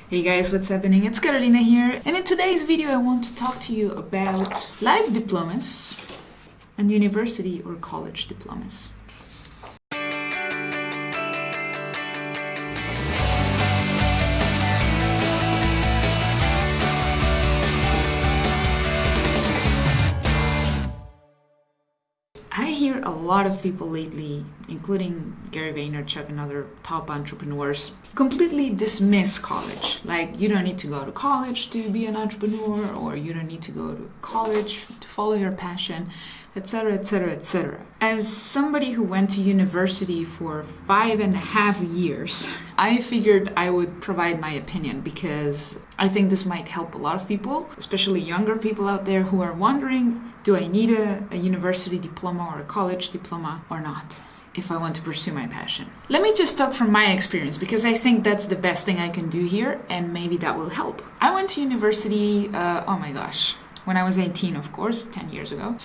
Hey guys, what's happening? It's Carolina here, and in today's video I want to talk to you about life diplomas and university or college diplomas. I hear a lot of people lately, including Gary Vaynerchuk and other top entrepreneurs, completely dismiss college. Like, you don't need to go to college to be an entrepreneur, or you don't need to go to college to follow your passion, etc., etc., etc. As somebody who went to university for 5.5 years, I figured I would provide my opinion because I think this might help a lot of people, especially younger people out there who are wondering, do I need a university diploma or a college diploma or not if I want to pursue my passion? Let me just talk from my experience because I think that's the best thing I can do here, and maybe that will help. I went to university, when I was 18, of course, 10 years ago.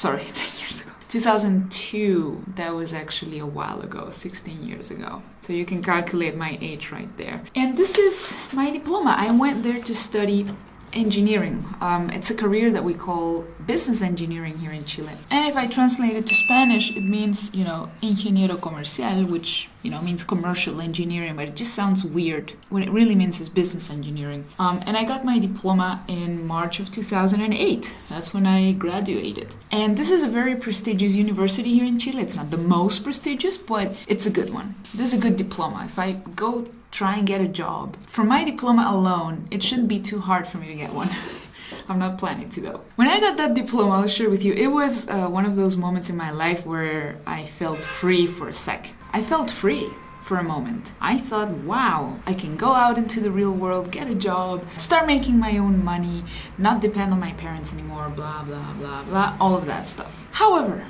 2002, that was actually a while ago, 16 years ago. So you can calculate my age right there. And this is my diploma. I went there to study engineering. It's a career that we call business engineering here in Chile. And if I translate it to Spanish, it means, ingeniero comercial, which, means commercial engineering, but it just sounds weird. What it really means is business engineering. And I got my diploma in March of 2008. That's when I graduated. And this is a very prestigious university here in Chile. It's not the most prestigious, but it's a good one. This is a good diploma. If I go try and get a job, for my diploma alone, it shouldn't be too hard for me to get one. I'm not planning to though. When I got that diploma, I'll share with you, it was one of those moments in my life where I felt free for a sec. I felt free for a moment. I thought, wow, I can go out into the real world, get a job, start making my own money, not depend on my parents anymore, blah, blah, blah, blah, all of that stuff. However,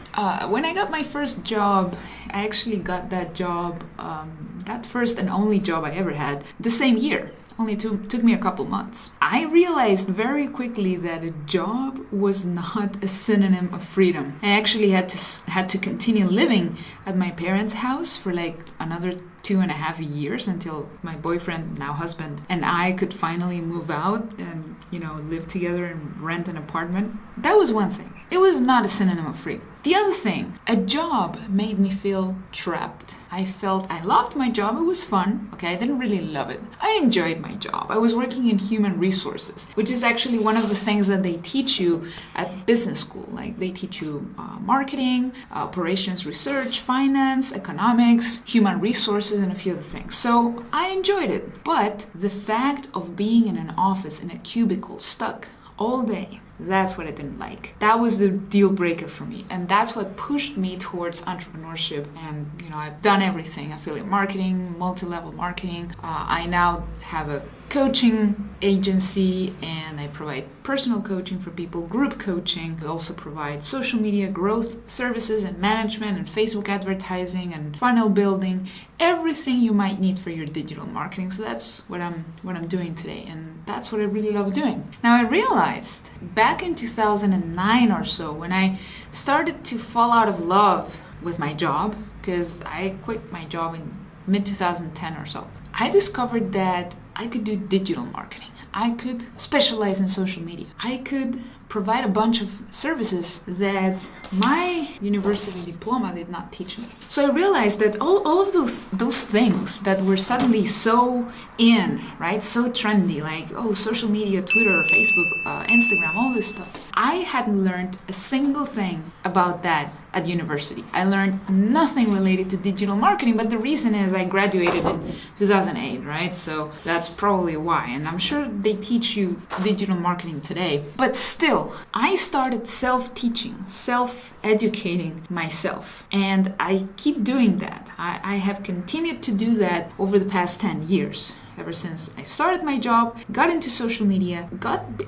when I got my first job, I actually got that job, that first and only job I ever had, the same year. Only took me a couple months. I realized very quickly that a job was not a synonym of freedom. I actually had to continue living at my parents' house for like another 2.5 years until my boyfriend, now husband, and I could finally move out and, live together and rent an apartment. That was one thing. It was not a synonym of freedom. The other thing, a job made me feel trapped. I loved my job. It was fun. Okay, I didn't really love it. I enjoyed my job. I was working in human resources, which is actually one of the things that they teach you at business school. Like they teach you marketing, operations research, finance, economics, human resources, and a few other things. So I enjoyed it. But the fact of being in an office, in a cubicle, stuck all day, that's what I didn't like. That was the deal breaker for me. And that's what pushed me towards entrepreneurship. And, I've done everything. Affiliate marketing, multi-level marketing. I now have a coaching agency and I provide personal coaching for people, group coaching. We also provide social media growth services and management and Facebook advertising and funnel building, everything you might need for your digital marketing. So that's what I'm doing today, and that's what I really love doing. Now I realized back in 2009 or so, when I started to fall out of love with my job, because I quit my job in mid-2010 or so, I discovered that I could do digital marketing. I could specialize in social media. I could provide a bunch of services that my university diploma did not teach me. So I realized that all of those things that were suddenly so in, right? So trendy, like, social media, Twitter, Facebook, Instagram, all this stuff. I hadn't learned a single thing about that at university. I learned nothing related to digital marketing, but the reason is I graduated in 2008, right? So that's probably why. And I'm sure they teach you digital marketing today. But still, I started self-teaching, self-educating myself. And I keep doing that. I have continued to do that over the past 10 years. Ever since I started my job, got into social media,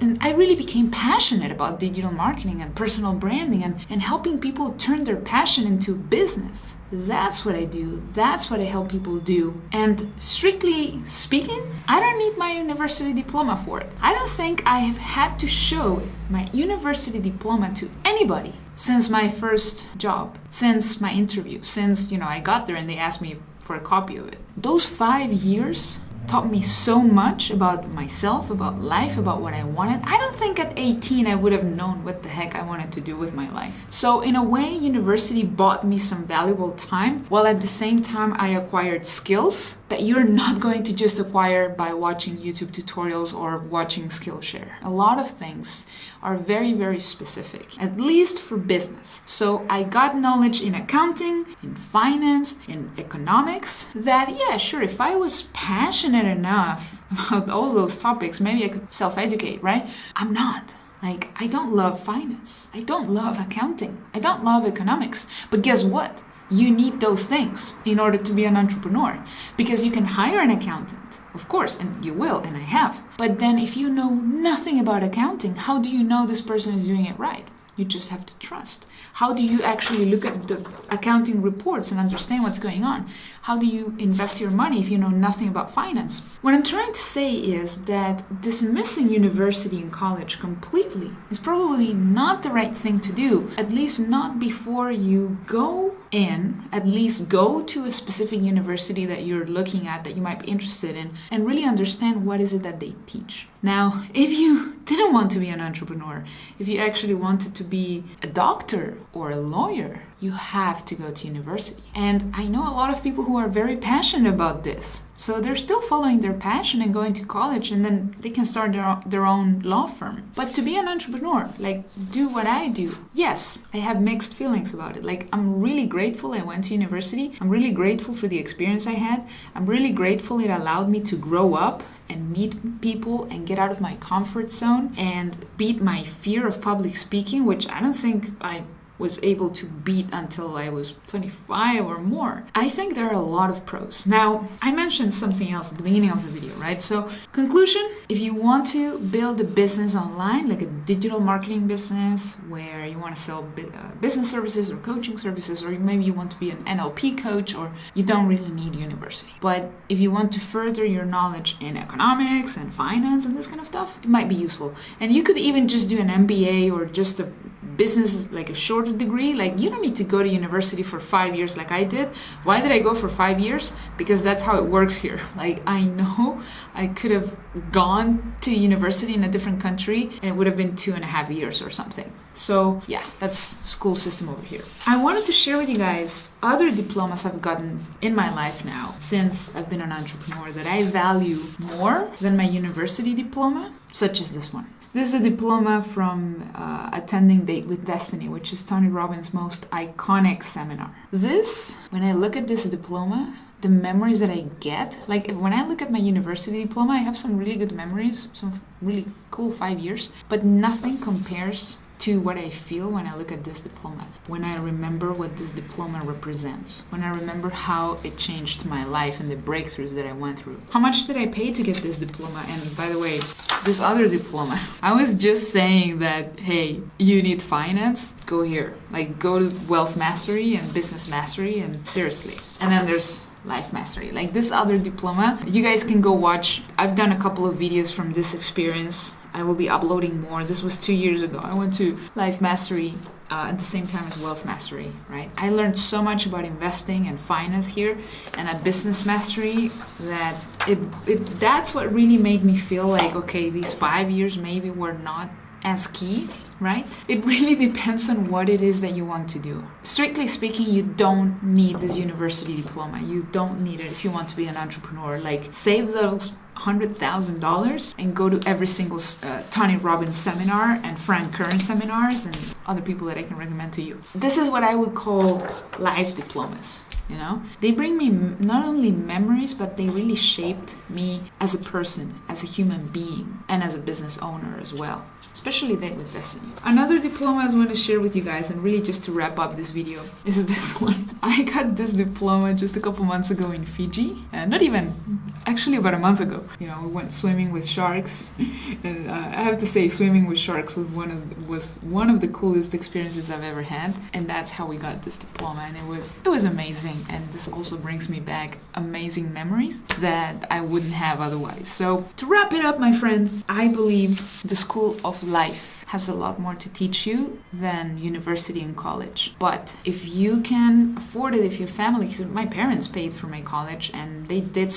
and I really became passionate about digital marketing and personal branding and helping people turn their passion into business. That's what I do. That's what I help people do. And strictly speaking, I don't need my university diploma for it. I don't think I have had to show my university diploma to anybody since my first job, since my interview, since, I got there and they asked me for a copy of it. Those 5 years taught me so much about myself, about life, about what I wanted. I don't think at 18 I would have known what the heck I wanted to do with my life. So in a way, university bought me some valuable time, while at the same time I acquired skills that you're not going to just acquire by watching YouTube tutorials or watching Skillshare. A lot of things are very, very specific, at least for business. So I got knowledge in accounting, in finance, in economics, that yeah, sure, if I was passionate enough about all those topics, maybe I could self-educate, right? I'm not. Like, I don't love finance. I don't love accounting. I don't love economics. But guess what? You need those things in order to be an entrepreneur, because you can hire an accountant, of course, and you will, and I have. But then if you know nothing about accounting, how do you know this person is doing it right? You just have to trust. How do you actually look at the accounting reports and understand what's going on? How do you invest your money if you know nothing about finance? What I'm trying to say is that dismissing university and college completely is probably not the right thing to do, at least not before you go in, at least go to a specific university that you're looking at, that you might be interested in, and really understand what is it that they teach. Now, if you didn't want to be an entrepreneur, if you actually wanted to be a doctor or a lawyer, you have to go to university. And I know a lot of people who are very passionate about this. So they're still following their passion and going to college, and then they can start their own law firm. But to be an entrepreneur, like do what I do, yes, I have mixed feelings about it. Like, I'm really grateful I went to university. I'm really grateful for the experience I had. I'm really grateful it allowed me to grow up and meet people and get out of my comfort zone and beat my fear of public speaking, which I don't think I was able to beat until I was 25 or more. I think there are a lot of pros. Now, I mentioned something else at the beginning of the video, right? So, conclusion, if you want to build a business online, like a digital marketing business where you want to sell business services or coaching services, or maybe you want to be an NLP coach, or you don't really need university. But if you want to further your knowledge in economics and finance and this kind of stuff, it might be useful. And you could even just do an MBA or just a business, like a shorter degree. Like, you don't need to go to university for 5 years like I did. Why did I go for 5 years? Because that's how it works here. Like, I know I could have gone to university in a different country and it would have been 2.5 years or something. So yeah, that's school system over here. I wanted to share with you guys other diplomas I've gotten in my life now since I've been an entrepreneur that I value more than my university diploma, such as this one. This is a diploma from attending Date with Destiny, which is Tony Robbins' most iconic seminar. This, when I look at this diploma, the memories that I get, like when I look at my university diploma, I have some really good memories, some really cool 5 years, but nothing compares to what I feel when I look at this diploma, when I remember what this diploma represents, when I remember how it changed my life and the breakthroughs that I went through. How much did I pay to get this diploma? And by the way, this other diploma, I was just saying that, hey, you need finance, go here. Like, go to Wealth Mastery and Business Mastery, and seriously. And then there's Life Mastery. Like, this other diploma, you guys can go watch. I've done a couple of videos from this experience. I will be uploading more. This was 2 years ago. I went to Life Mastery at the same time as Wealth Mastery, right? I learned so much about investing and finance here, and at Business Mastery, that that's what really made me feel like, okay, these 5 years maybe were not as key, right? It really depends on what it is that you want to do. Strictly speaking, you don't need this university diploma. You don't need it if you want to be an entrepreneur. Like, save those $100,000 and go to every single Tony Robbins seminar and Frank Kern seminars and other people that I can recommend to you. This is what I would call life diplomas. You know, they bring me not only memories, but they really shaped me as a person, as a human being, and as a business owner as well, especially Date with Destiny. Another diploma I want to share with you guys, and really just to wrap up this video, is this one. I got this diploma just a couple months ago in Fiji, not even, actually about a month ago. You know, we went swimming with sharks, and I have to say, swimming with sharks was one of the coolest experiences I've ever had, and that's how we got this diploma, and it was amazing. And this also brings me back amazing memories that I wouldn't have otherwise. So to wrap it up, my friend, I believe the school of life has a lot more to teach you than university and college. But if you can afford it, if your family, because my parents paid for my college and they did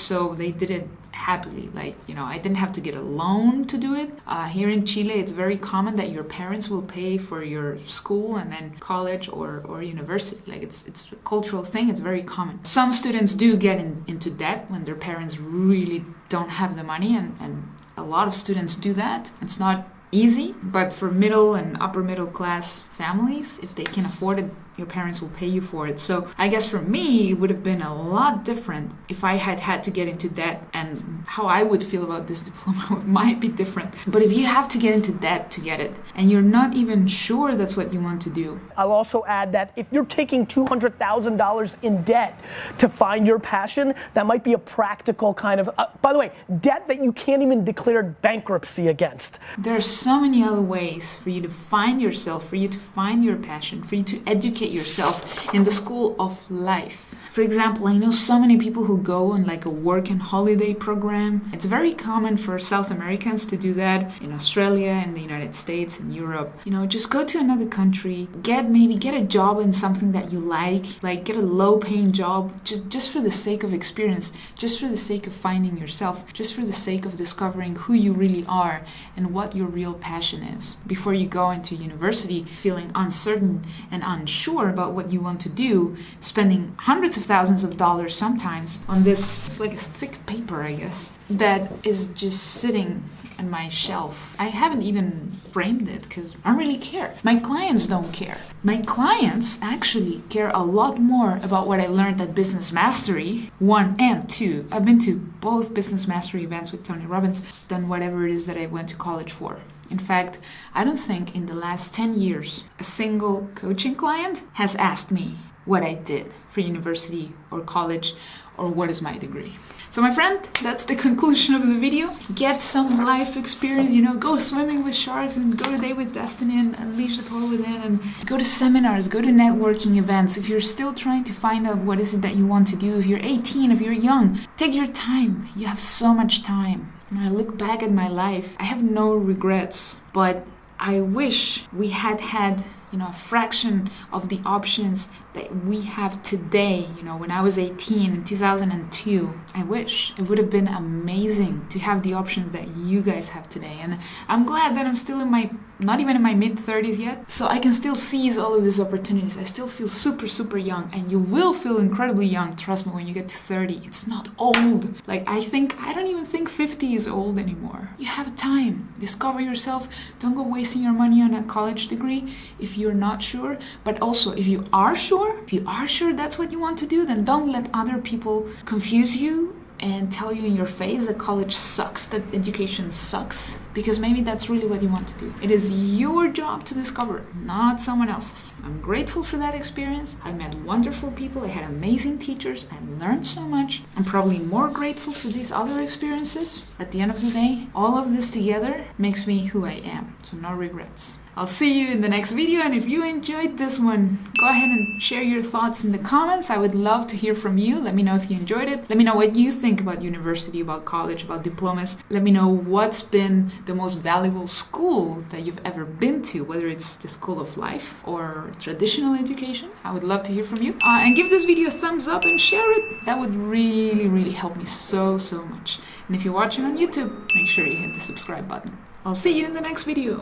it happily. Like, I didn't have to get a loan to do it. Here in Chile, it's very common that your parents will pay for your school and then college or university. Like, it's a cultural thing. It's very common. Some students do get into debt when their parents really don't have the money, and a lot of students do that. It's not easy, but for middle and upper middle class families, if they can afford it, your parents will pay you for it. So I guess for me, it would have been a lot different if I had to get into debt, and how I would feel about this diploma might be different. But if you have to get into debt to get it, and you're not even sure that's what you want to do. I'll also add that if you're taking $200,000 in debt to find your passion, that might be a practical kind of, by the way, debt that you can't even declare bankruptcy against. There are so many other ways for you to find yourself, for you to find your passion, for you to educate yourself in the school of life. For example, I know so many people who go on like a work and holiday program. It's very common for South Americans to do that in Australia, in the United States, in Europe. Just go to another country, get a job in something that you like get a low-paying job, just for the sake of experience, just for the sake of finding yourself, just for the sake of discovering who you really are and what your real passion is. Before you go into university feeling uncertain and unsure about what you want to do, spending hundreds of thousands of dollars sometimes on this, it's like a thick paper, I guess, that is just sitting on my shelf. I haven't even framed it because I don't really care. My clients don't care. My clients actually care a lot more about what I learned at Business Mastery 1 and 2. I've been to both Business Mastery events with Tony Robbins than whatever it is that I went to college for. In fact, I don't think in the last 10 years a single coaching client has asked me what I did for university or college or what is my degree. So my friend, that's the conclusion of the video. Get some life experience, go swimming with sharks and go to Date with Destiny and unleash the power within, and go to seminars, go to networking events. If you're still trying to find out what is it that you want to do, if you're 18, if you're young, take your time. You have so much time. I look back at my life, I have no regrets, but I wish we had a fraction of the options that we have today. When I was 18 in 2002, I wish it would have been amazing to have the options that you guys have today. And I'm glad that I'm still not even in my mid-30s yet, so I can still seize all of these opportunities. I still feel super, super young, and you will feel incredibly young, trust me, when you get to 30. It's not old. I don't even think 50 is old anymore. You have time. Discover yourself. Don't go wasting your money on a college degree if you're not sure. But also, if you are sure that's what you want to do, then don't let other people confuse you and tell you in your face that college sucks, that education sucks, because maybe that's really what you want to do. It is your job to discover it, not someone else's. I'm grateful for that experience. I met wonderful people. I had amazing teachers. I learned so much. I'm probably more grateful for these other experiences. At the end of the day, all of this together makes me who I am. So no regrets. I'll see you in the next video, and if you enjoyed this one, go ahead and share your thoughts in the comments. I would love to hear from you. Let me know if you enjoyed it. Let me know what you think about university, about college, about diplomas. Let me know what's been the most valuable school that you've ever been to, whether it's the school of life or traditional education. I would love to hear from you. And give this video a thumbs up and share it. That would really, really help me so, so much. And if you're watching on YouTube, make sure you hit the subscribe button. I'll see you in the next video.